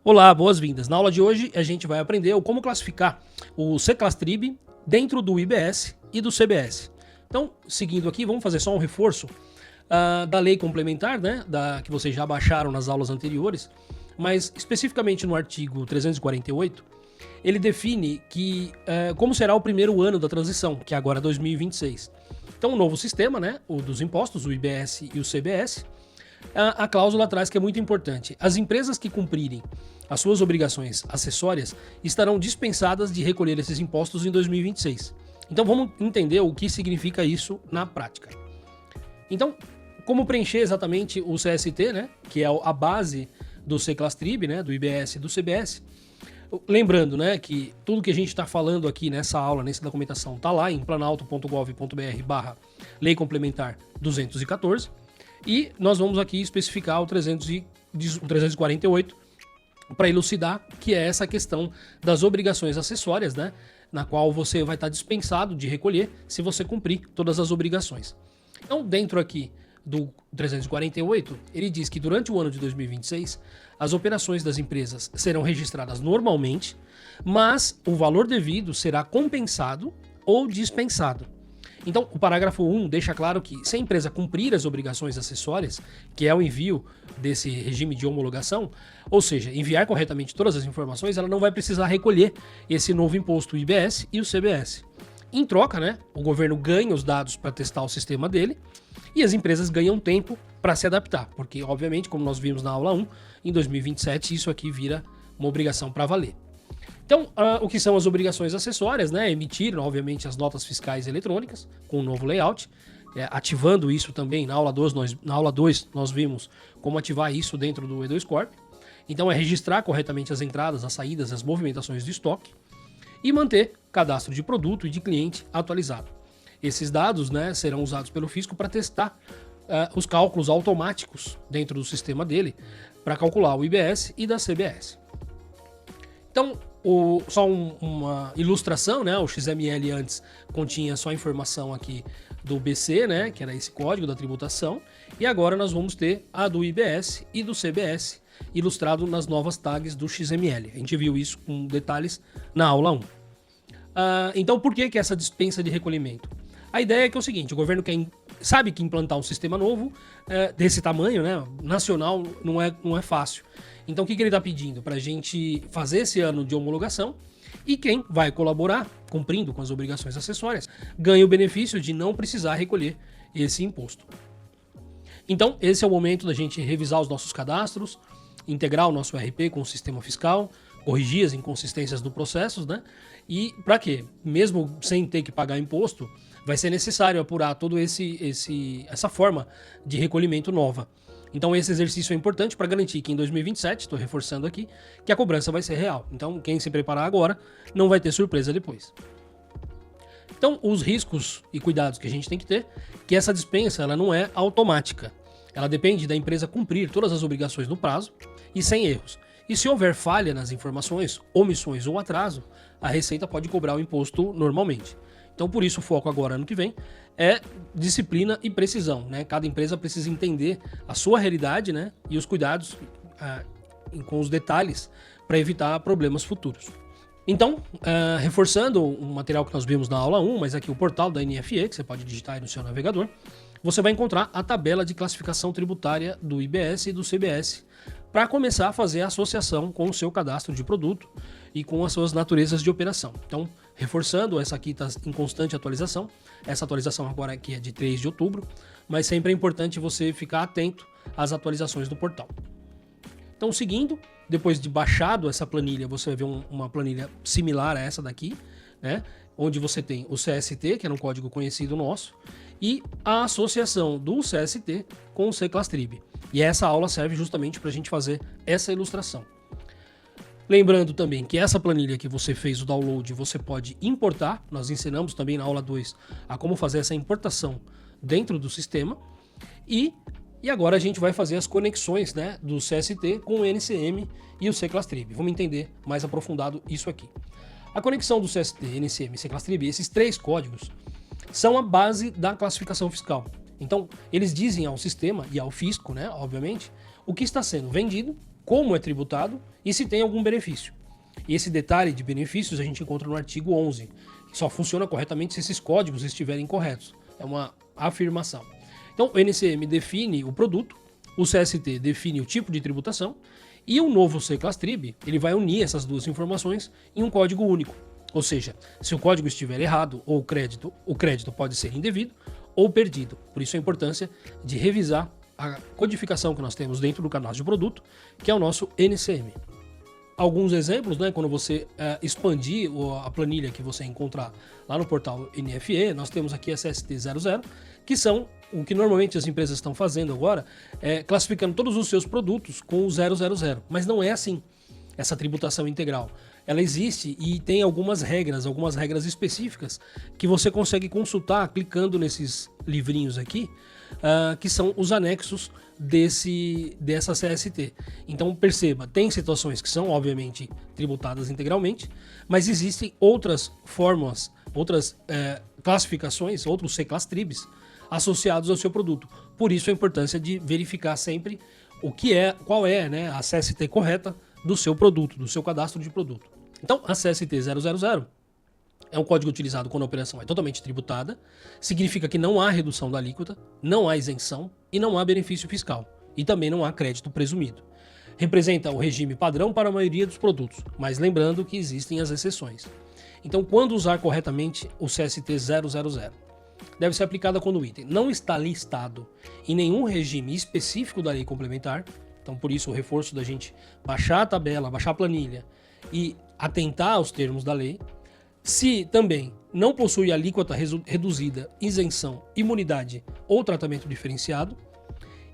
Olá, boas-vindas. Na aula de hoje a gente vai aprender como classificar o C-Class-Trib dentro do IBS e do CBS. Então, seguindo aqui, vamos fazer só um reforço da lei complementar, né, que vocês já baixaram nas aulas anteriores, mas especificamente no artigo 348, ele define como será o primeiro ano da transição, que é agora 2026. Então, o novo sistema, né, o dos impostos, o IBS e o CBS, a cláusula traz que é muito importante. As empresas que cumprirem as suas obrigações acessórias estarão dispensadas de recolher esses impostos em 2026. Então vamos entender o que significa isso na prática. Então, como preencher exatamente o CST, né, que é a base do C-Class-Trib, né, do IBS e do CBS. Lembrando, né, que tudo que a gente está falando aqui nessa aula, nessa documentação, está lá em planalto.gov.br/lei complementar 214. E nós vamos aqui especificar o 348 para elucidar, que é essa questão das obrigações acessórias, né? Na qual você vai estar dispensado de recolher se você cumprir todas as obrigações. Então, dentro aqui do 348, ele diz que durante o ano de 2026, as operações das empresas serão registradas normalmente, mas o valor devido será compensado ou dispensado. Então, o parágrafo 1 deixa claro que, se a empresa cumprir as obrigações acessórias, que é o envio desse regime de homologação, ou seja, enviar corretamente todas as informações, ela não vai precisar recolher esse novo imposto, o IBS e o CBS. Em troca, né, o governo ganha os dados para testar o sistema dele e as empresas ganham tempo para se adaptar, porque, obviamente, como nós vimos na aula 1, em 2027 isso aqui vira uma obrigação para valer. Então, o que são as obrigações acessórias, né? Emitir, obviamente, as notas fiscais eletrônicas com um novo layout, ativando isso também na aula 2, nós vimos como ativar isso dentro do E2 Corp. Então, é registrar corretamente as entradas, as saídas, as movimentações de estoque e manter cadastro de produto e de cliente atualizado. Esses dados, né, serão usados pelo fisco para testar os cálculos automáticos dentro do sistema dele para calcular o IBS e da CBS. Então, só uma ilustração, né? O XML antes continha só a informação aqui do BC, né? Que era esse código da tributação. E agora nós vamos ter a do IBS e do CBS ilustrado nas novas tags do XML. A gente viu isso com detalhes na aula 1. Então, por que essa dispensa de recolhimento? A ideia é que é o seguinte, o governo sabe que implantar um sistema novo desse tamanho, né, nacional, não é fácil. Então o que ele está pedindo? Para a gente fazer esse ano de homologação e quem vai colaborar, cumprindo com as obrigações acessórias, ganha o benefício de não precisar recolher esse imposto. Então esse é o momento da gente revisar os nossos cadastros, integrar o nosso RP com o sistema fiscal, corrigir as inconsistências do processo, né? E para quê? Mesmo sem ter que pagar imposto, vai ser necessário apurar toda essa forma de recolhimento nova. Então esse exercício é importante para garantir que em 2027, estou reforçando aqui, que a cobrança vai ser real. Então quem se preparar agora não vai ter surpresa depois. Então os riscos e cuidados que a gente tem que ter, que essa dispensa ela não é automática. Ela depende da empresa cumprir todas as obrigações no prazo e sem erros. E se houver falha nas informações, omissões ou atraso, a Receita pode cobrar o imposto normalmente. Então, por isso, o foco agora, ano que vem, é disciplina e precisão, né? Cada empresa precisa entender a sua realidade, né? E os cuidados com os detalhes para evitar problemas futuros. Então, reforçando o material que nós vimos na aula 1, mas aqui o portal da NFE, que você pode digitar aí no seu navegador, você vai encontrar a tabela de classificação tributária do IBS e do CBS para começar a fazer a associação com o seu cadastro de produto e com as suas naturezas de operação. Então, reforçando, essa aqui está em constante atualização. Essa atualização agora aqui é de 3 de outubro, mas sempre é importante você ficar atento às atualizações do portal. Então, seguindo, depois de baixado essa planilha, você vai ver uma planilha similar a essa daqui, né? Onde você tem o CST, que era um código conhecido nosso, e a associação do CST com o C-Class-Trib. E essa aula serve justamente para a gente fazer essa ilustração. Lembrando também que essa planilha que você fez o download, você pode importar. Nós ensinamos também na aula 2 a como fazer essa importação dentro do sistema. E agora a gente vai fazer as conexões, né, do CST com o NCM e o C-Class-Trib. Vamos entender mais aprofundado isso aqui. A conexão do CST, NCM e C-Class-Trib, esses três códigos, são a base da classificação fiscal. Então, eles dizem ao sistema e ao fisco, né, obviamente, o que está sendo vendido como é tributado e se tem algum benefício. E esse detalhe de benefícios a gente encontra no artigo 11, que só funciona corretamente se esses códigos estiverem corretos. É uma afirmação. Então, o NCM define o produto, o CST define o tipo de tributação e o novo C-Class-Trib, ele vai unir essas duas informações em um código único. Ou seja, se o código estiver errado ou o crédito pode ser indevido ou perdido. Por isso a importância de revisar a codificação que nós temos dentro do cadastro de produto, que é o nosso NCM. Alguns exemplos, né, quando você expandir a planilha que você encontrar lá no portal NFE, nós temos aqui a CST00, que são o que normalmente as empresas estão fazendo agora, classificando todos os seus produtos com o 000, mas não é assim, essa tributação integral. Ela existe e tem algumas regras específicas que você consegue consultar clicando nesses livrinhos aqui, que são os anexos dessa CST. Então perceba, tem situações que são obviamente tributadas integralmente, mas existem outras formas, outras classificações, outros C-Class-Tribs associados ao seu produto. Por isso a importância de verificar sempre qual é, né, a CST correta do seu produto, do seu cadastro de produto. Então, a CST 000 é um código utilizado quando a operação é totalmente tributada, significa que não há redução da alíquota, não há isenção e não há benefício fiscal, e também não há crédito presumido. Representa o regime padrão para a maioria dos produtos, mas lembrando que existem as exceções. Então, quando usar corretamente o CST 000, deve ser aplicada quando o item não está listado em nenhum regime específico da lei complementar. Então, por isso, o reforço da gente baixar a tabela, baixar a planilha e atentar aos termos da lei. Se também não possui alíquota reduzida, isenção, imunidade ou tratamento diferenciado.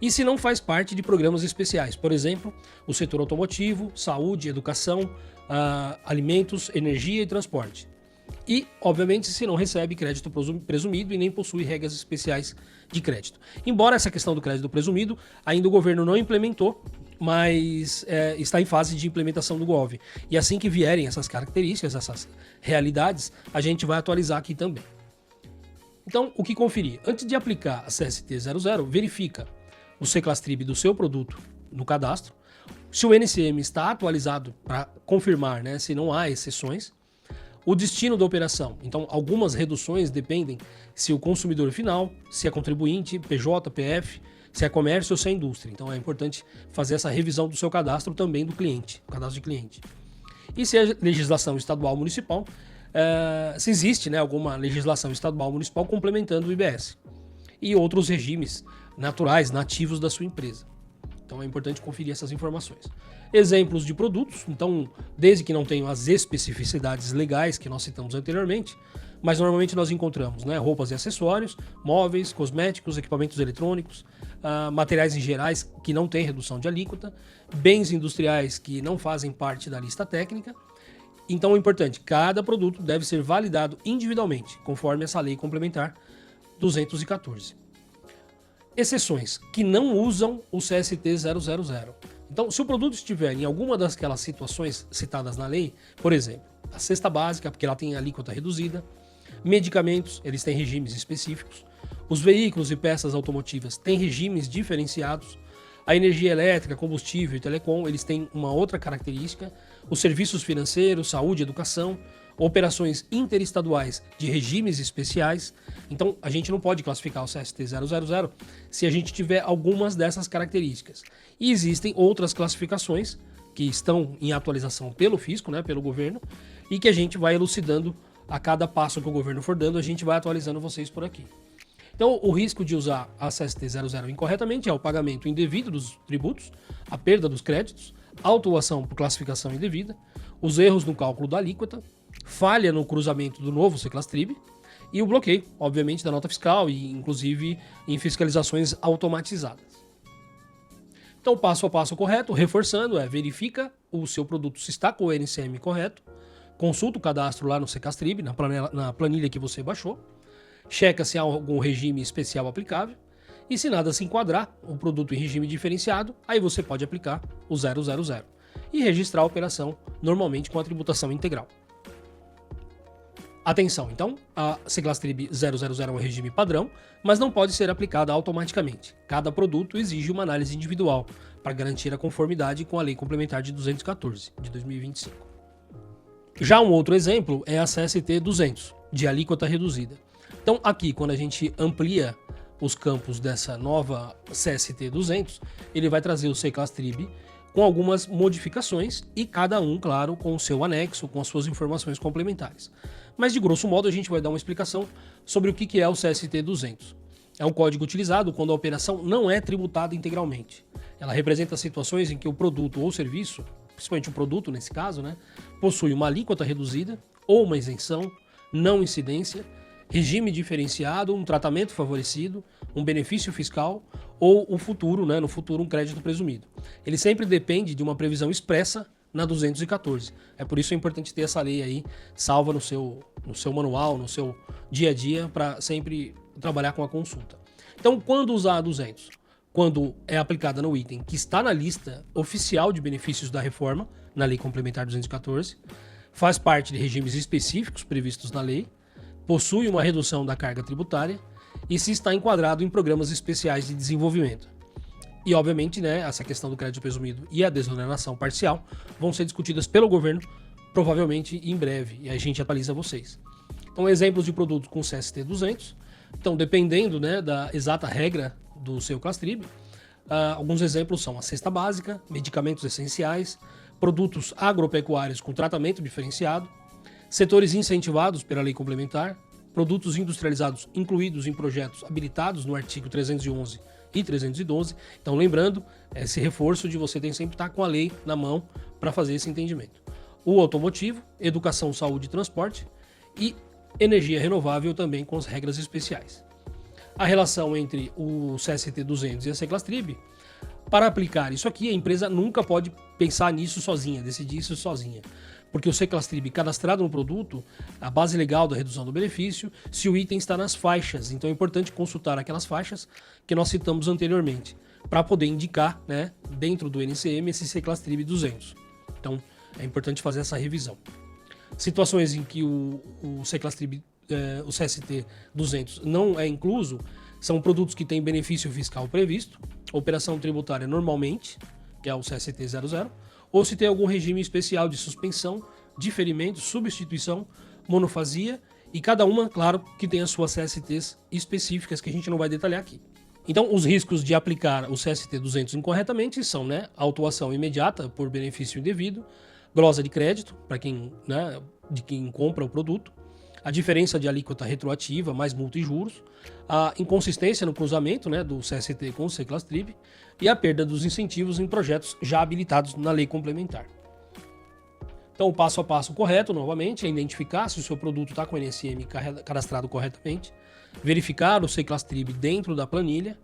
E se não faz parte de programas especiais, por exemplo, o setor automotivo, saúde, educação, alimentos, energia e transporte. E, obviamente, se não recebe crédito presumido e nem possui regras especiais de crédito. Embora essa questão do crédito presumido, ainda o governo não implementou, mas está em fase de implementação do GOV. E assim que vierem essas características, essas realidades, a gente vai atualizar aqui também. Então, o que conferir? Antes de aplicar a CST 00, verifica o C-Class-Trib do seu produto no cadastro, se o NCM está atualizado para confirmar, né, se não há exceções, o destino da operação. Então, algumas reduções dependem se o consumidor final, se é contribuinte, PJ, PF, se é comércio ou se é indústria. Então, é importante fazer essa revisão do seu cadastro também do cliente, cadastro de cliente. E se é legislação estadual municipal, se existe, né, alguma legislação estadual municipal complementando o IBS. E outros regimes naturais, nativos da sua empresa. Então é importante conferir essas informações. Exemplos de produtos, então, desde que não tenham as especificidades legais que nós citamos anteriormente, mas normalmente nós encontramos, né, roupas e acessórios, móveis, cosméticos, equipamentos eletrônicos, materiais em gerais que não têm redução de alíquota, bens industriais que não fazem parte da lista técnica. Então é importante, cada produto deve ser validado individualmente, conforme essa lei complementar 214. Exceções que não usam o CST 000. Então, se o produto estiver em alguma daquelas situações citadas na lei, por exemplo, a cesta básica, porque ela tem alíquota reduzida, medicamentos, eles têm regimes específicos, os veículos e peças automotivas têm regimes diferenciados, a energia elétrica, combustível e telecom, eles têm uma outra característica, os serviços financeiros, saúde, educação, operações interestaduais de regimes especiais. Então, a gente não pode classificar o CST 000 se a gente tiver algumas dessas características. E existem outras classificações que estão em atualização pelo fisco, né, pelo governo, e que a gente vai elucidando a cada passo que o governo for dando, a gente vai atualizando vocês por aqui. Então, o risco de usar a CST 00 incorretamente é o pagamento indevido dos tributos, a perda dos créditos, autuação por classificação indevida, os erros no cálculo da alíquota, falha no cruzamento do novo C-Class-Trib e o bloqueio, obviamente, da nota fiscal e, inclusive, em fiscalizações automatizadas. Então, passo a passo correto, reforçando, verifica o seu produto se está com o NCM correto, consulta o cadastro lá no C-Class-Trib, na planilha que você baixou, checa se há algum regime especial aplicável e se nada se enquadrar, o produto em regime diferenciado, aí você pode aplicar o 000 e registrar a operação normalmente com a tributação integral. Atenção, então, a Seclastrib 000 é um regime padrão, mas não pode ser aplicada automaticamente. Cada produto exige uma análise individual para garantir a conformidade com a Lei Complementar de 214, de 2025. Já um outro exemplo é a CST 200, de alíquota reduzida. Então, aqui, quando a gente amplia os campos dessa nova CST 200, ele vai trazer o Seclastrib com algumas modificações e cada um, claro, com o seu anexo, com as suas informações complementares. Mas, de grosso modo, a gente vai dar uma explicação sobre o que é o CST 200. É um código utilizado quando a operação não é tributada integralmente. Ela representa situações em que o produto ou serviço, principalmente o produto nesse caso, né, possui uma alíquota reduzida ou uma isenção, não incidência, regime diferenciado, um tratamento favorecido, um benefício fiscal ou o futuro, né, no futuro um crédito presumido. Ele sempre depende de uma previsão expressa na 214. É por isso que é importante ter essa lei aí salva no seu manual, no seu dia a dia, para sempre trabalhar com a consulta. Então, quando usar a 200? Quando é aplicada no item que está na lista oficial de benefícios da reforma, na Lei Complementar 214, faz parte de regimes específicos previstos na lei, possui uma redução da carga tributária e se está enquadrado em programas especiais de desenvolvimento. E, obviamente, né, essa questão do crédito presumido e a desoneração parcial vão ser discutidas pelo governo, provavelmente em breve, e a gente atualiza vocês. Então, exemplos de produtos com CST 200. Então, dependendo, né, da exata regra do seu Seclastrib, alguns exemplos são a cesta básica, medicamentos essenciais, produtos agropecuários com tratamento diferenciado, setores incentivados pela lei complementar, produtos industrializados incluídos em projetos habilitados no artigo 311 e 312. Então, lembrando, esse reforço de você tem sempre estar com a lei na mão para fazer esse entendimento. O automotivo, educação, saúde e transporte e energia renovável também com as regras especiais. A relação entre o CST 200 e a Seclastrib, para aplicar isso aqui, a empresa nunca pode pensar nisso sozinha, decidir isso sozinha. Porque o Seclastrib cadastrado no produto, a base legal da redução do benefício, se o item está nas faixas. Então é importante consultar aquelas faixas que nós citamos anteriormente, para poder indicar, né, dentro do NCM esse Seclastrib 200. Então é importante fazer essa revisão. Situações em que o Seclastrib, o CST 200 não é incluso, são produtos que têm benefício fiscal previsto, operação tributária normalmente, que é o CST 00, ou se tem algum regime especial de suspensão, diferimento, substituição, monofasia, e cada uma, claro, que tem as suas CSTs específicas que a gente não vai detalhar aqui. Então, os riscos de aplicar o CST 200 incorretamente são, né, autuação imediata por benefício indevido, glosa de crédito, para quem, né, de quem compra o produto, a diferença de alíquota retroativa, mais multa e juros, a inconsistência no cruzamento, né, do CST com o Seclastrib e a perda dos incentivos em projetos já habilitados na lei complementar. Então, o passo a passo correto, novamente, é identificar se o seu produto está com o NSM cadastrado corretamente, verificar o Seclastrib dentro da planilha,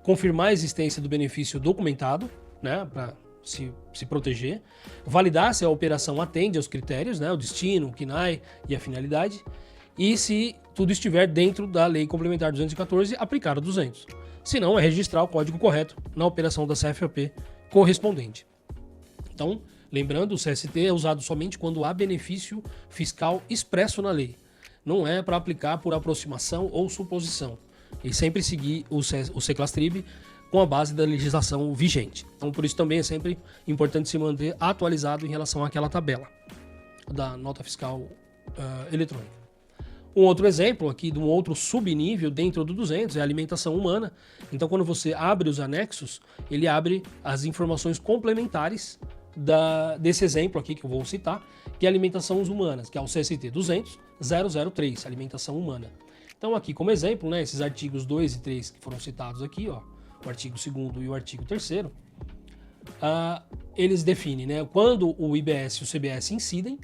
confirmar a existência do benefício documentado, né, para se proteger, validar se a operação atende aos critérios, né, o destino, o KNAI e a finalidade, e se tudo estiver dentro da Lei Complementar 214, aplicar o 200. Se não, é registrar o código correto na operação da CFAP correspondente. Então, lembrando, o CST é usado somente quando há benefício fiscal expresso na lei. Não é para aplicar por aproximação ou suposição. E sempre seguir o Seclastrib com a base da legislação vigente. Então, por isso também é sempre importante se manter atualizado em relação àquela tabela da nota fiscal eletrônica. Um outro exemplo aqui de um outro subnível dentro do 200 é a alimentação humana. Então, quando você abre os anexos, ele abre as informações complementares desse exemplo aqui que eu vou citar, que é alimentação humanas, que é o CST 200.003, alimentação humana. Então, aqui como exemplo, né, esses artigos 2 e 3 que foram citados aqui, ó, o artigo 2º e o artigo 3º, eles definem, né, quando o IBS e o CBS incidem,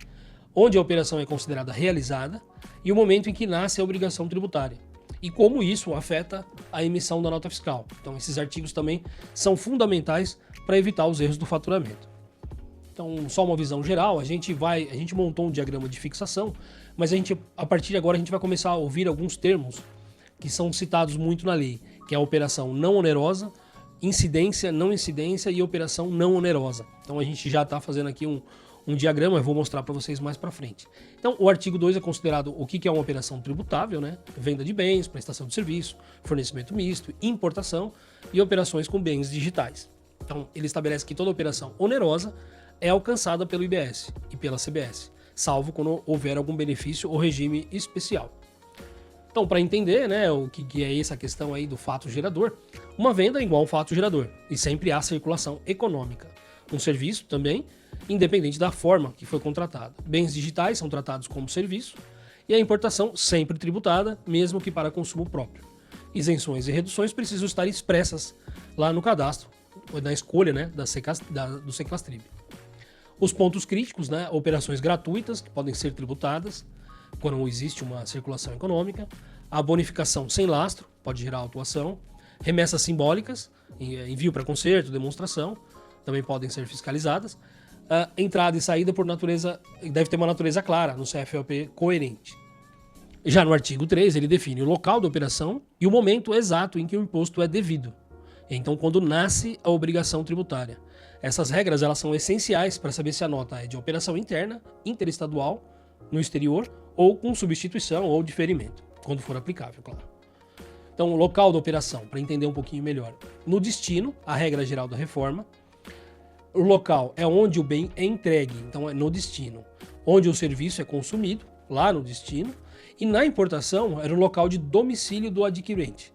onde a operação é considerada realizada e o momento em que nasce a obrigação tributária e como isso afeta a emissão da nota fiscal. Então, esses artigos também são fundamentais para evitar os erros do faturamento. Então, só uma visão geral, a gente montou um diagrama de fixação, mas a partir de agora a gente vai começar a ouvir alguns termos que são citados muito na lei, que é a operação não onerosa, incidência, não incidência e operação não onerosa. Então a gente já está fazendo aqui um diagrama, eu vou mostrar para vocês mais para frente. Então, o artigo 2 é considerado o que é uma operação tributável, né? Venda de bens, prestação de serviço, fornecimento misto, importação e operações com bens digitais. Então, ele estabelece que toda operação onerosa é alcançada pelo IBS e pela CBS, salvo quando houver algum benefício ou regime especial. Então, para entender, né, o que é essa questão aí do fato gerador, uma venda é igual a um fato gerador e sempre há circulação econômica. Um serviço também, independente da forma que foi contratado. Bens digitais são tratados como serviço e a importação sempre tributada, mesmo que para consumo próprio. Isenções e reduções precisam estar expressas lá no cadastro, na escolha, né, do Seclastrib. Os pontos críticos, né, operações gratuitas que podem ser tributadas quando existe uma circulação econômica, a bonificação sem lastro pode gerar autuação, remessas simbólicas, envio para conserto, demonstração, também podem ser fiscalizadas. A entrada e saída por natureza deve ter uma natureza clara no CFOP coerente. Já no artigo 3, ele define o local da operação e o momento exato em que o imposto é devido. Então, quando nasce a obrigação tributária. Essas regras elas são essenciais para saber se a nota é de operação interna, interestadual, no exterior, ou com substituição ou diferimento, quando for aplicável, claro. Então, o local da operação, para entender um pouquinho melhor. No destino, a regra geral da reforma. O local é onde o bem é entregue, então é no destino. Onde o serviço é consumido, lá no destino. E na importação, era o local de domicílio do adquirente.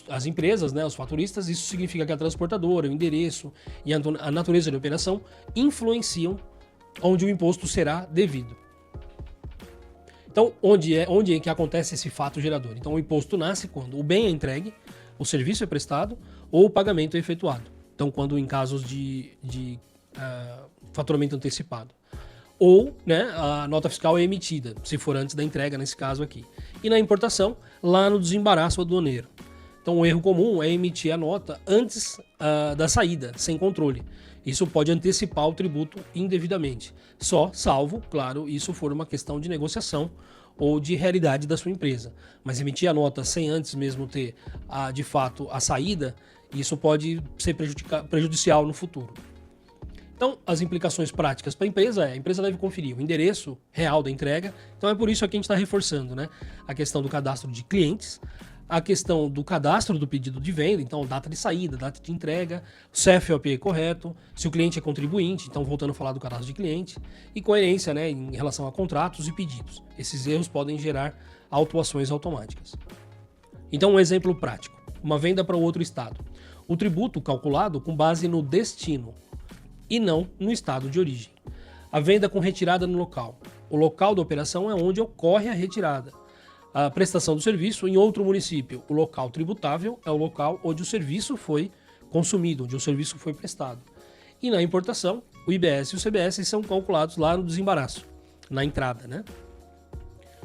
As empresas, né, os faturistas, isso significa que a transportadora, o endereço e a natureza da operação influenciam onde o imposto será devido. Então, onde é que acontece esse fato gerador? Então, o imposto nasce quando o bem é entregue, o serviço é prestado ou o pagamento é efetuado. Então, quando em casos de faturamento antecipado. Ou, né, a nota fiscal é emitida, se for antes da entrega, nesse caso aqui. E na importação, lá no desembaraço aduaneiro. Então, o erro comum é emitir a nota antes da saída, sem controle. Isso pode antecipar o tributo indevidamente. Salvo, claro, isso for uma questão de negociação ou de realidade da sua empresa. Mas emitir a nota sem antes mesmo ter, de fato, a saída, isso pode ser prejudicial no futuro. Então, as implicações práticas para a empresa deve conferir o endereço real da entrega. Então, é por isso que a gente está reforçando, né? A questão do cadastro de clientes, a questão do cadastro do pedido de venda, então data de saída, data de entrega, CFOP correto, se o cliente é contribuinte, então voltando a falar do cadastro de cliente, e coerência, né, em relação a contratos e pedidos. Esses erros podem gerar autuações automáticas. Então, um exemplo prático, uma venda para outro estado. O tributo calculado com base no destino e não no estado de origem. A venda com retirada no local. O local da operação é onde ocorre a retirada. A prestação do serviço em outro município. O local tributável é o local onde o serviço foi consumido, onde o serviço foi prestado. E na importação, o IBS e o CBS são calculados lá no desembaraço, na entrada, né?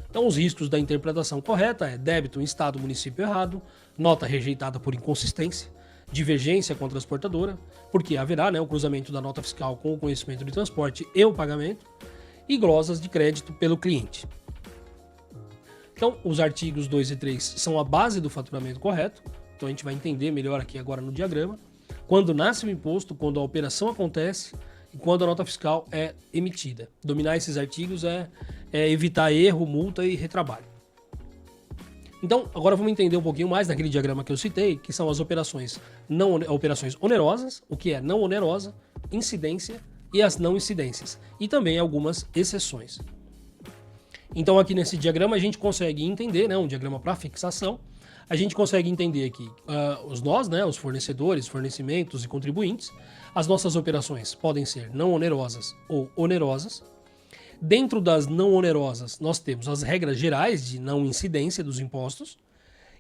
Então, os riscos da interpretação correta é débito em estado município errado, nota rejeitada por inconsistência, divergência com a transportadora, porque haverá, né, o cruzamento da nota fiscal com o conhecimento de transporte e o pagamento, e glosas de crédito pelo cliente. Então, os artigos 2 e 3 são a base do faturamento correto, então a gente vai entender melhor aqui agora no diagrama, quando nasce o imposto, quando a operação acontece e quando a nota fiscal é emitida. Dominar esses artigos é evitar erro, multa e retrabalho. Então, agora vamos entender um pouquinho mais daquele diagrama que eu citei, que são as operações onerosas, o que é não onerosa, incidência e as não incidências, e também algumas exceções. Então, aqui nesse diagrama a gente consegue entender, né, um diagrama para fixação, a gente consegue entender aqui nós, né, os fornecedores, fornecimentos e contribuintes, as nossas operações podem ser não onerosas ou onerosas. Dentro das não onerosas, nós temos as regras gerais de não incidência dos impostos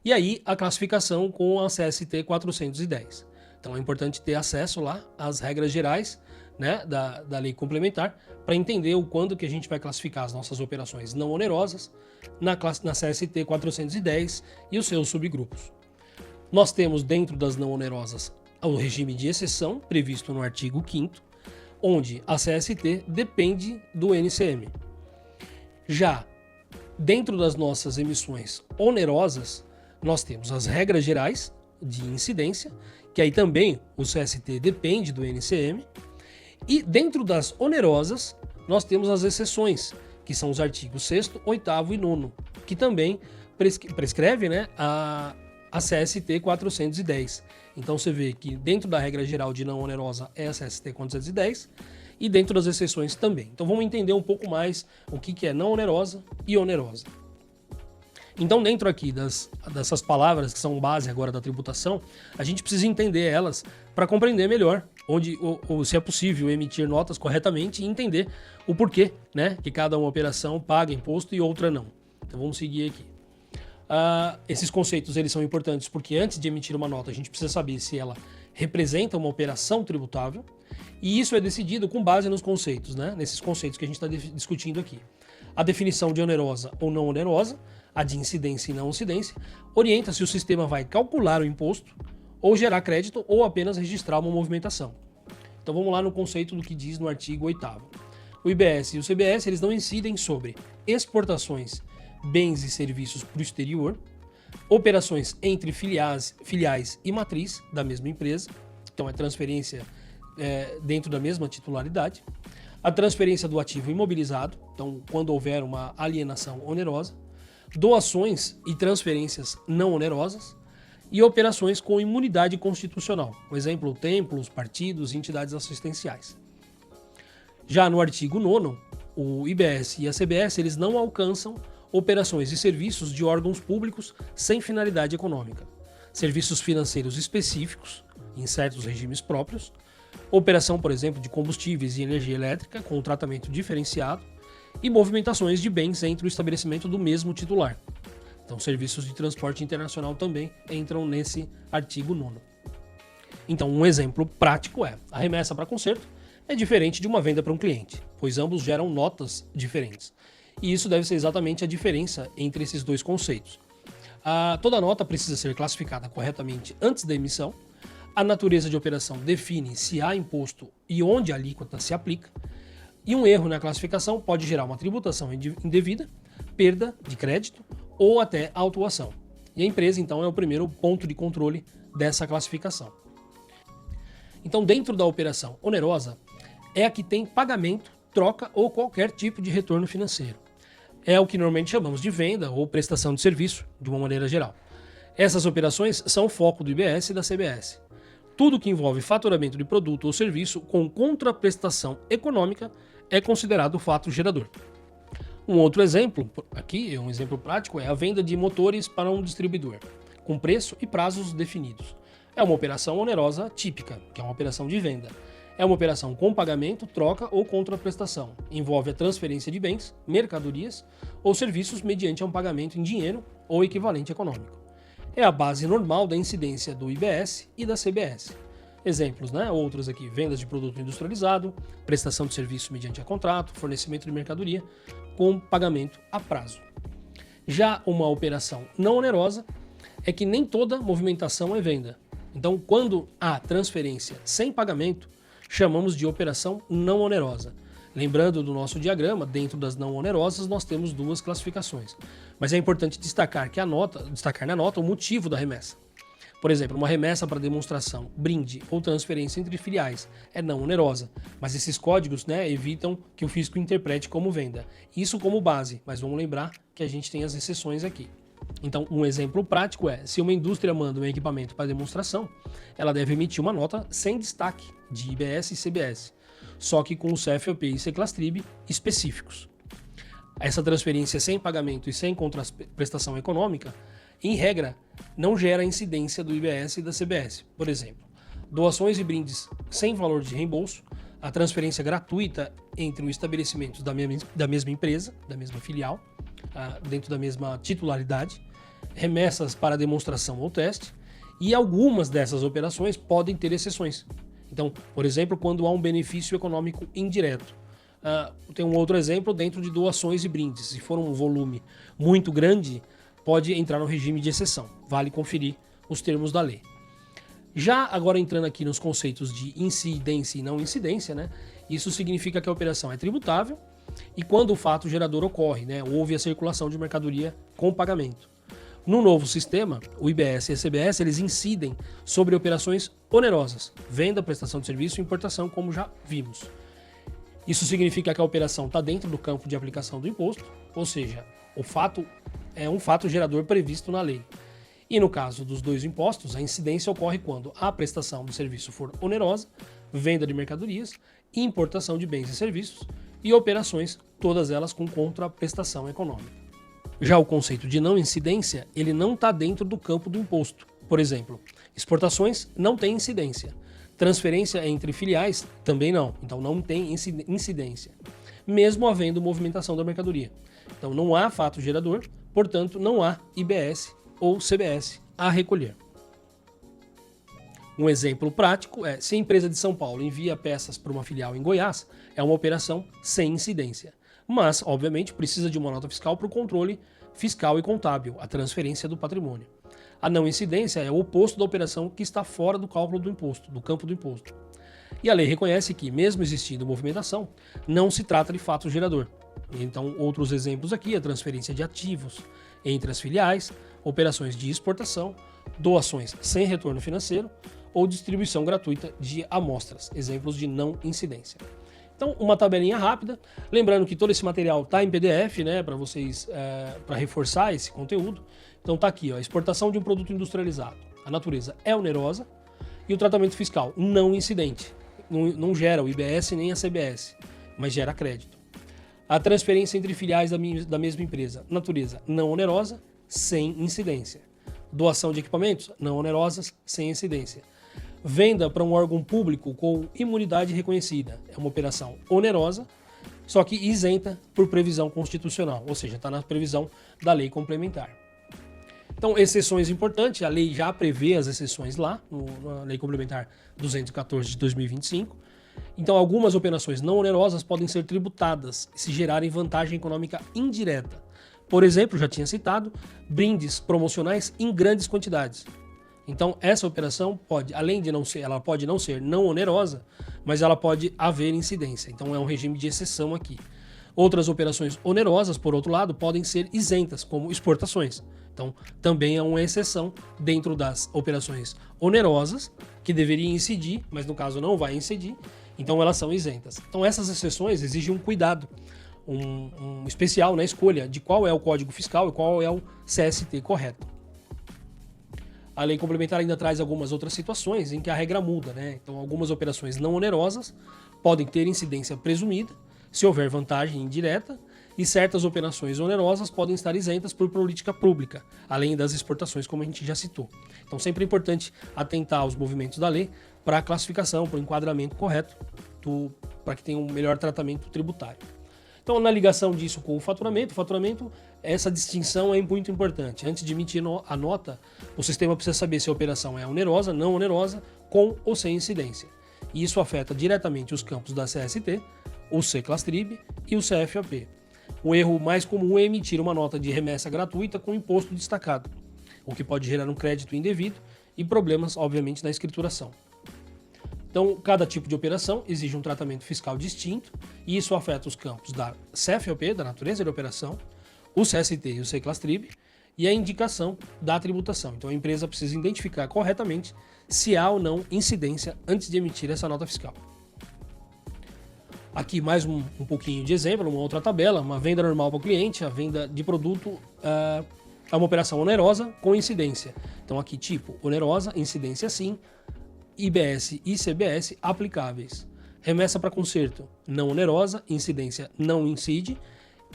e aí a classificação com a CST 410. Então é importante ter acesso lá às regras gerais, né, da lei complementar para entender o quando que a gente vai classificar as nossas operações não onerosas na CST 410 e os seus subgrupos. Nós temos dentro das não onerosas o regime de exceção previsto no artigo 5º, onde a CST depende do NCM. Já dentro das nossas emissões onerosas, nós temos as regras gerais de incidência, que aí também o CST depende do NCM, E dentro das onerosas, nós temos as exceções, que são os artigos 6º, 8º e 9º, que também prescreve, né, a CST 410. Então você vê que dentro da regra geral de não onerosa é a CST 410 e dentro das exceções também. Então vamos entender um pouco mais o que é não onerosa e onerosa. Então dentro aqui dessas palavras que são base agora da tributação, a gente precisa entender elas para compreender melhor onde ou se é possível emitir notas corretamente e entender o porquê, né, que cada uma operação paga imposto e outra não. Então vamos seguir aqui. Esses conceitos eles são importantes porque antes de emitir uma nota a gente precisa saber se ela representa uma operação tributável e isso é decidido com base nos conceitos, né? Nesses conceitos que a gente está discutindo aqui. A definição de onerosa ou não onerosa, a de incidência e não incidência, orienta se o sistema vai calcular o imposto ou gerar crédito ou apenas registrar uma movimentação. Então vamos lá no conceito do que diz no artigo 8º. O IBS e o CBS eles não incidem sobre exportações, bens e serviços para o exterior, operações entre filiais e matriz da mesma empresa, então é transferência dentro da mesma titularidade, a transferência do ativo imobilizado, então quando houver uma alienação onerosa, doações e transferências não onerosas e operações com imunidade constitucional, por exemplo, templos, partidos e entidades assistenciais. Já no artigo 9º, o IBS e a CBS eles não alcançam operações e serviços de órgãos públicos sem finalidade econômica, serviços financeiros específicos, em certos regimes próprios, operação, por exemplo, de combustíveis e energia elétrica com tratamento diferenciado e movimentações de bens entre o estabelecimento do mesmo titular. Então, serviços de transporte internacional também entram nesse artigo 9º. Então, um exemplo prático é a remessa para conserto é diferente de uma venda para um cliente, pois ambos geram notas diferentes. E isso deve ser exatamente a diferença entre esses dois conceitos. Toda nota precisa ser classificada corretamente antes da emissão. A natureza de operação define se há imposto e onde a alíquota se aplica. E um erro na classificação pode gerar uma tributação indevida, perda de crédito ou até autuação. E a empresa, então, é o primeiro ponto de controle dessa classificação. Então, dentro da operação onerosa, é a que tem pagamento, troca ou qualquer tipo de retorno financeiro. É o que normalmente chamamos de venda ou prestação de serviço, de uma maneira geral. Essas operações são o foco do IBS e da CBS. Tudo que envolve faturamento de produto ou serviço com contraprestação econômica é considerado fato gerador. Um outro exemplo, aqui um exemplo prático, é a venda de motores para um distribuidor, com preço e prazos definidos. É uma operação onerosa típica, que é uma operação de venda. É uma operação com pagamento, troca ou contraprestação. Envolve a transferência de bens, mercadorias ou serviços mediante um pagamento em dinheiro ou equivalente econômico. É a base normal da incidência do IBS e da CBS. Exemplos, né? Outros aqui, vendas de produto industrializado, prestação de serviço mediante contrato, fornecimento de mercadoria com pagamento a prazo. Já uma operação não onerosa é que nem toda movimentação é venda. Então, quando há transferência sem pagamento, chamamos de operação não onerosa. Lembrando do nosso diagrama, dentro das não onerosas nós temos duas classificações. Mas é importante destacar na nota o motivo da remessa. Por exemplo, uma remessa para demonstração, brinde ou transferência entre filiais é não onerosa, mas esses códigos, né, evitam que o fisco interprete como venda. Isso como base, mas vamos lembrar que a gente tem as exceções aqui. Então, um exemplo prático é, se uma indústria manda um equipamento para demonstração, ela deve emitir uma nota sem destaque de IBS e CBS, só que com o CFOP e CECLASTRIB específicos. Essa transferência sem pagamento e sem contraprestação econômica, em regra, não gera incidência do IBS e da CBS. Por exemplo, doações e brindes sem valor de reembolso, a transferência gratuita entre os estabelecimentos da mesma empresa, da mesma filial, dentro da mesma titularidade, remessas para demonstração ou teste, e algumas dessas operações podem ter exceções. Então, por exemplo, quando há um benefício econômico indireto. Tem um outro exemplo dentro de doações e brindes. Se for um volume muito grande, pode entrar no regime de exceção. Vale conferir os termos da lei. Já agora entrando aqui nos conceitos de incidência e não incidência, né? Isso significa que a operação é tributável e quando o fato gerador ocorre, né? Houve a circulação de mercadoria com pagamento. No novo sistema, o IBS e a CBS eles incidem sobre operações onerosas, venda, prestação de serviço e importação, como já vimos. Isso significa que a operação está dentro do campo de aplicação do imposto, ou seja, o fato é um fato gerador previsto na lei. E no caso dos dois impostos, a incidência ocorre quando a prestação do serviço for onerosa, venda de mercadorias, importação de bens e serviços e operações, todas elas com contraprestação econômica. Já o conceito de não incidência, ele não está dentro do campo do imposto. Por exemplo, exportações não tem incidência. Transferência entre filiais também não, então não tem incidência, mesmo havendo movimentação da mercadoria. Então não há fato gerador, portanto não há IBS ou CBS a recolher. Um exemplo prático é, se a empresa de São Paulo envia peças para uma filial em Goiás, é uma operação sem incidência. Mas, obviamente, precisa de uma nota fiscal para o controle fiscal e contábil, a transferência do patrimônio. A não incidência é o oposto da operação que está fora do cálculo do imposto, do campo do imposto. E a lei reconhece que, mesmo existindo movimentação, não se trata de fato gerador. Então, outros exemplos aqui, a transferência de ativos entre as filiais, operações de exportação, doações sem retorno financeiro ou distribuição gratuita de amostras, exemplos de não incidência. Então, uma tabelinha rápida, lembrando que todo esse material está em PDF, né, para vocês, para reforçar esse conteúdo. Então tá aqui, ó, exportação de um produto industrializado. A natureza é onerosa e o tratamento fiscal não incidente. Não gera o IBS nem a CBS, mas gera crédito. A transferência entre filiais da mesma empresa. Natureza não onerosa, sem incidência. Doação de equipamentos não onerosas, sem incidência. Venda para um órgão público com imunidade reconhecida. É uma operação onerosa, só que isenta por previsão constitucional, ou seja, está na previsão da lei complementar. Então, exceções importantes, a lei já prevê as exceções lá, na Lei Complementar 214 de 2025. Então, algumas operações não onerosas podem ser tributadas se gerarem vantagem econômica indireta. Por exemplo, já tinha citado, brindes promocionais em grandes quantidades. Então, essa operação pode, além de não ser, ela pode não ser não onerosa, mas ela pode haver incidência. Então, é um regime de exceção aqui. Outras operações onerosas, por outro lado, podem ser isentas, como exportações. Então, também é uma exceção dentro das operações onerosas, que deveriam incidir, mas no caso não vai incidir, então elas são isentas. Então, essas exceções exigem um cuidado, um especial na escolha de qual é o código fiscal e qual é o CST correto. A lei complementar ainda traz algumas outras situações em que a regra muda, né? Então, algumas operações não onerosas podem ter incidência presumida, se houver vantagem indireta, e certas operações onerosas podem estar isentas por política pública, além das exportações, como a gente já citou. Então, sempre é importante atentar aos movimentos da lei para a classificação, para o enquadramento correto, para que tenha um melhor tratamento tributário. Então, na ligação disso com o faturamento, essa distinção é muito importante. Antes de emitir a nota, o sistema precisa saber se a operação é onerosa, não onerosa, com ou sem incidência. E isso afeta diretamente os campos da CST, o C-Clastrib e o CFAP. O erro mais comum é emitir uma nota de remessa gratuita com imposto destacado, o que pode gerar um crédito indevido e problemas, obviamente, na escrituração. Então, cada tipo de operação exige um tratamento fiscal distinto e isso afeta os campos da CFOP, da natureza de operação, o CST e o C-Clastrib e a indicação da tributação. Então, a empresa precisa identificar corretamente se há ou não incidência antes de emitir essa nota fiscal. Aqui mais um pouquinho de exemplo, uma outra tabela, uma venda normal para o cliente, a venda de produto é uma operação onerosa com incidência. Então aqui tipo onerosa, incidência sim, IBS e CBS aplicáveis. Remessa para conserto, não onerosa, incidência não incide,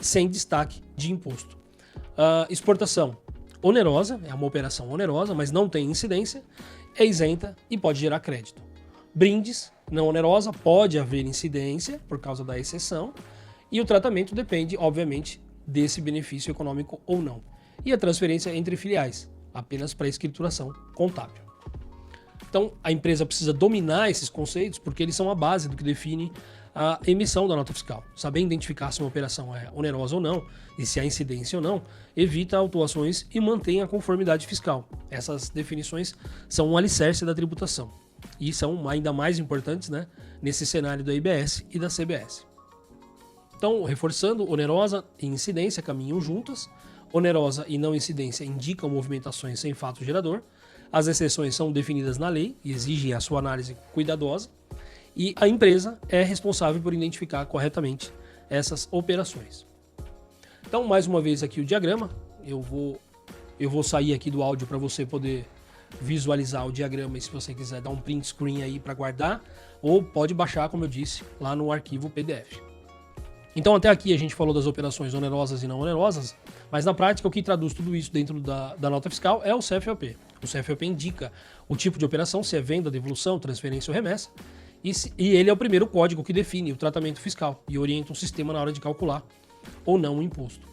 sem destaque de imposto. Exportação, onerosa, é uma operação onerosa, mas não tem incidência, é isenta e pode gerar crédito. Brindes, não onerosa, pode haver incidência por causa da exceção e o tratamento depende, obviamente, desse benefício econômico ou não. E a transferência entre filiais, apenas para escrituração contábil. Então, a empresa precisa dominar esses conceitos porque eles são a base do que define a emissão da nota fiscal. Saber identificar se uma operação é onerosa ou não e se há incidência ou não, evita autuações e mantém a conformidade fiscal. Essas definições são um alicerce da tributação. E são ainda mais importantes, né, nesse cenário da IBS e da CBS. Então, reforçando, onerosa e incidência caminham juntas. onerosa e não incidência indicam movimentações sem fato gerador. As exceções são definidas na lei e exigem a sua análise cuidadosa. E a empresa é responsável por identificar corretamente essas operações. Então, mais uma vez aqui o diagrama. Eu vou sair aqui do áudio para você poder visualizar o diagrama e se você quiser dar um print screen aí para guardar, ou pode baixar, como eu disse, lá no arquivo PDF. Então até aqui a gente falou das operações onerosas e não onerosas, mas na prática o que traduz tudo isso dentro da nota fiscal é o CFOP. O CFOP indica o tipo de operação, se é venda, devolução, transferência ou remessa, e ele é o primeiro código que define o tratamento fiscal e orienta o sistema na hora de calcular ou não o imposto.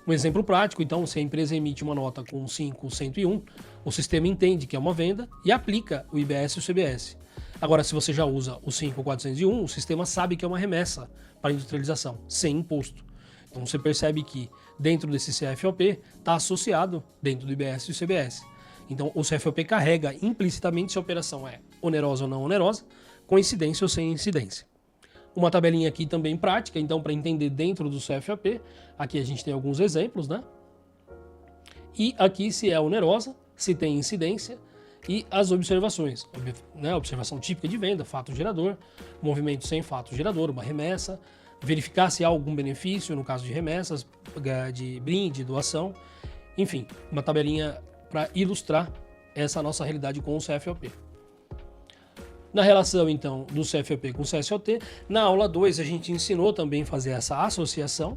Um exemplo prático, então, se a empresa emite uma nota com 5.101, o sistema entende que é uma venda e aplica o IBS e o CBS. Agora, se você já usa o 5.401, o sistema sabe que é uma remessa para industrialização, sem imposto. Então você percebe que dentro desse CFOP está associado dentro do IBS e o CBS. Então o CFOP carrega implicitamente se a operação é onerosa ou não onerosa, com incidência ou sem incidência. Uma tabelinha aqui também prática, então para entender dentro do CFOP, aqui a gente tem alguns exemplos, né? E aqui se é onerosa, se tem incidência e as observações, né? Observação típica de venda, fato gerador, movimento sem fato gerador, uma remessa, verificar se há algum benefício no caso de remessas, de brinde, doação, enfim, uma tabelinha para ilustrar essa nossa realidade com o CFOP. Na relação, então, do CFOP com o CSOT, na aula 2 a gente ensinou também a fazer essa associação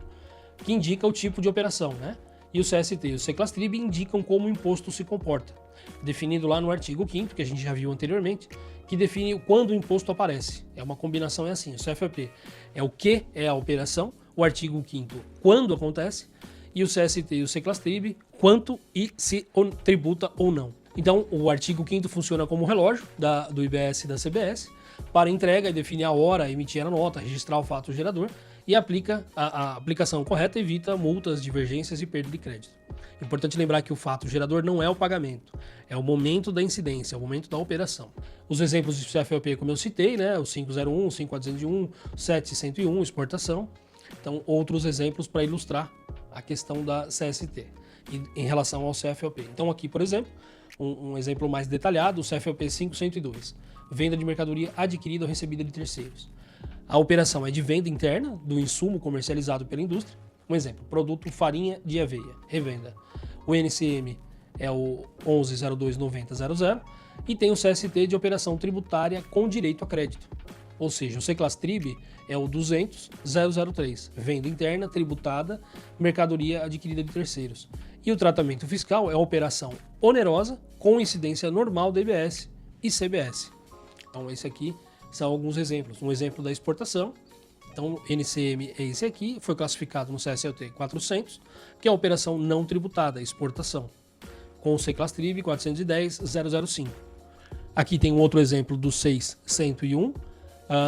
que indica o tipo de operação, né? E o CST e o CCLASTRIB indicam como o imposto se comporta, definido lá no artigo 5º, que a gente já viu anteriormente, que define quando o imposto aparece. É uma combinação, é assim, o CFOP é o que é a operação, o artigo 5º quando acontece, e o CST e o CCLASTRIB quanto e se tributa ou não. Então, o artigo 5º funciona como relógio do IBS e da CBS para entrega e definir a hora, emitir a nota, registrar o fato gerador e aplica a aplicação correta evita multas, divergências e perda de crédito. Importante lembrar que o fato gerador não é o pagamento, é o momento da incidência, é o momento da operação. Os exemplos de CFOP, como eu citei, né, o 501, o 5401, o 7101, exportação. Então, outros exemplos para ilustrar a questão da CST em relação ao CFOP. Então, aqui, por exemplo, um exemplo mais detalhado, o CFOP 5102, venda de mercadoria adquirida ou recebida de terceiros. A operação é de venda interna do insumo comercializado pela indústria. Um exemplo, produto farinha de aveia, revenda. O NCM é o 11029000 e tem o CST de operação tributária com direito a crédito. Ou seja, o CCLASTRIB é o 200.003, venda interna tributada, mercadoria adquirida de terceiros. E o tratamento fiscal é a operação onerosa com incidência normal da IBS e CBS. Então, esse aqui são alguns exemplos. Um exemplo da exportação. Então, o NCM é esse aqui, foi classificado no CSLT 400, que é a operação não tributada, exportação, com o CCLASTRIB 410.005. Aqui tem um outro exemplo do 6101,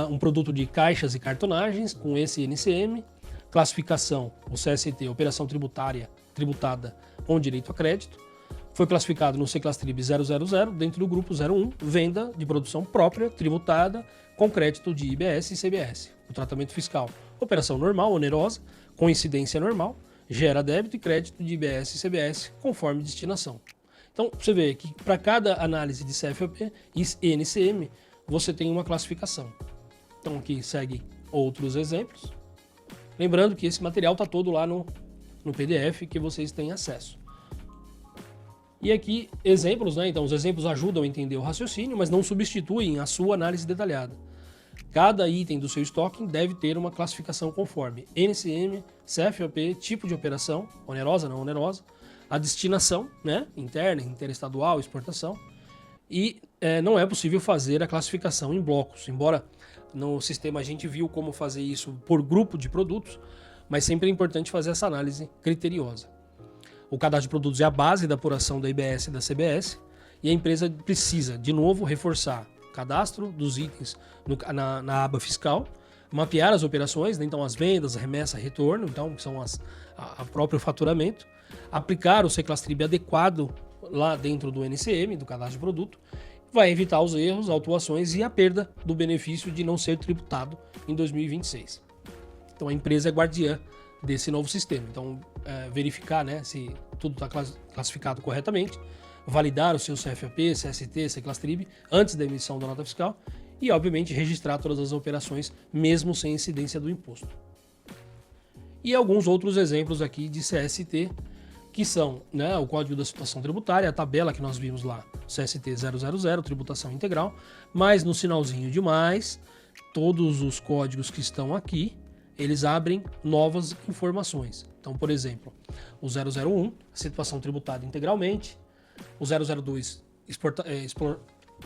um produto de caixas e cartonagens com esse NCM, classificação, o CST, operação tributada com direito a crédito, foi classificado no CCLASTRIB 000 dentro do grupo 01, venda de produção própria, tributada, com crédito de IBS e CBS. O tratamento fiscal, operação normal, onerosa, com incidência normal, gera débito e crédito de IBS e CBS conforme destinação. Então, você vê que para cada análise de CFOP e NCM, você tem uma classificação. Então, aqui segue outros exemplos. Lembrando que esse material está todo lá no PDF que vocês têm acesso. E aqui, exemplos, né? Então, os exemplos ajudam a entender o raciocínio, mas não substituem a sua análise detalhada. Cada item do seu estoque deve ter uma classificação conforme NCM, CFOP, tipo de operação, onerosa, não onerosa, a destinação, né? Interna, interestadual, exportação. E não é possível fazer a classificação em blocos, embora no sistema a gente viu como fazer isso por grupo de produtos, mas sempre é importante fazer essa análise criteriosa. O cadastro de produtos é a base da apuração da IBS e da CBS, e a empresa precisa, de novo, reforçar o cadastro dos itens na aba fiscal, mapear as operações, né? Então as vendas, a remessa, retorno, então que são a próprio faturamento, aplicar o CCLASTRIB adequado lá dentro do NCM, do cadastro de produto, vai evitar os erros, autuações e a perda do benefício de não ser tributado em 2026. Então a empresa é guardiã desse novo sistema. Então, verificar, né, se tudo está classificado corretamente, validar o seu CFAP, CST, CCLASTRIB antes da emissão da nota fiscal e, obviamente, registrar todas as operações, mesmo sem incidência do imposto. E alguns outros exemplos aqui de CST, que são, né, o Código da Situação Tributária, a tabela que nós vimos lá, CST 000, tributação integral, mas no sinalzinho de mais, todos os códigos que estão aqui, eles abrem novas informações. Então, por exemplo, o 001, situação tributada integralmente, o 002,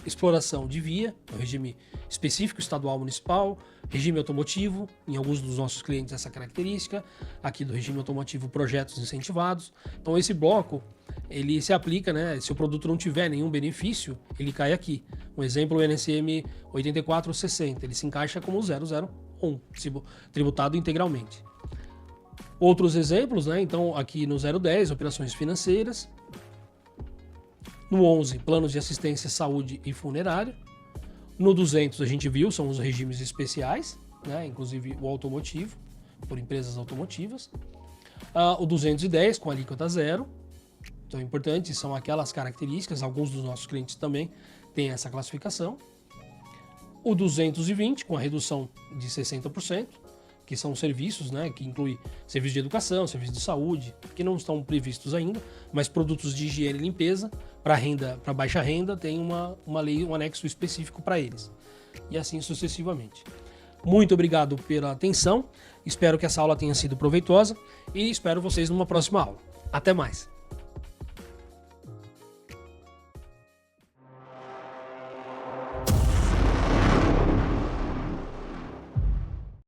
exploração de via, o regime específico estadual municipal, regime automotivo, em alguns dos nossos clientes essa característica, aqui do regime automotivo projetos incentivados. Então esse bloco, ele se aplica, né, se o produto não tiver nenhum benefício, ele cai aqui. Um exemplo, o NSM 8460, ele se encaixa como 001, tributado integralmente. Outros exemplos, né, então aqui no 010, operações financeiras, no 11, planos de assistência, saúde e funerária. No 200, a gente viu, são os regimes especiais, né? Inclusive o automotivo, por empresas automotivas. O 210, com alíquota zero. Então, é importante, são aquelas características, alguns dos nossos clientes também têm essa classificação. O 220, com a redução de 60%, que são serviços, né, que inclui serviços de educação, serviços de saúde, que não estão previstos ainda, mas produtos de higiene e limpeza, para baixa renda, tem uma lei, um anexo específico para eles. E assim sucessivamente. Muito obrigado pela atenção, espero que essa aula tenha sido proveitosa e espero vocês numa próxima aula. Até mais!